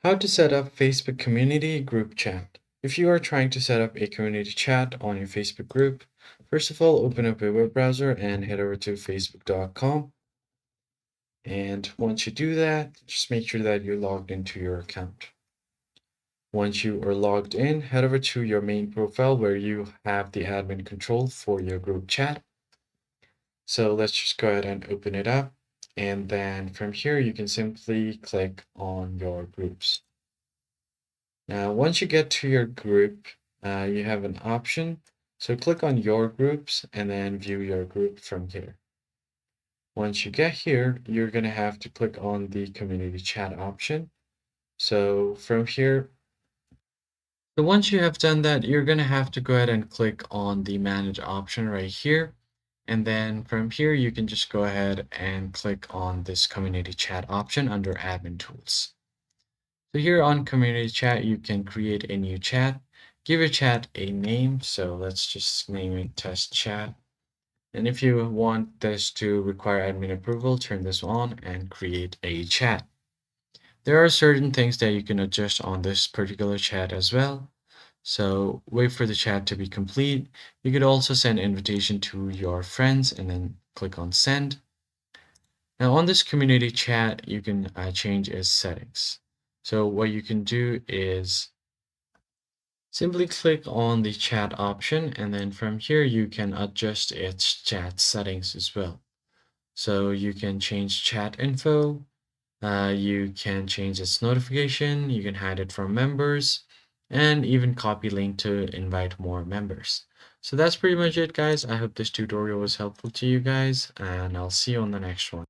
How to set up Facebook community group chat. If you are trying to set up a community chat on your Facebook group, first of all, open up a web browser and head over to facebook.com. And once you do that, just make sure that you're logged into your account. Once you are logged in, head over to your main profile where you have the admin control for your group chat. So let's just go ahead and open it up. And then from here, you can simply click on your groups. Now, once you get to your group, you have an option. So click on your groups and then view your group from here. Once you get here, you're going to have to click on the community chat option. So from here, so once you have done that, you're going to have to go ahead and click on the manage option right here. And then from here, you can just go ahead and click on this community chat option under admin tools. So here on community chat, you can create a new chat, give your chat a name. So let's just name it test chat. And if you want this to require admin approval, turn this on and create a chat. There are certain things that you can adjust on this particular chat as well. So wait for the chat to be complete. You could also send invitation to your friends and then click on send. Now on this community chat, you can change its settings. So what you can do is simply click on the chat option, and then from here you can adjust its chat settings as well. So you can change chat info, you can change its notification, you can hide it from members, and even copy link to invite more members. So that's pretty much it, guys. I hope this tutorial was helpful to you guys, and I'll see you on the next one.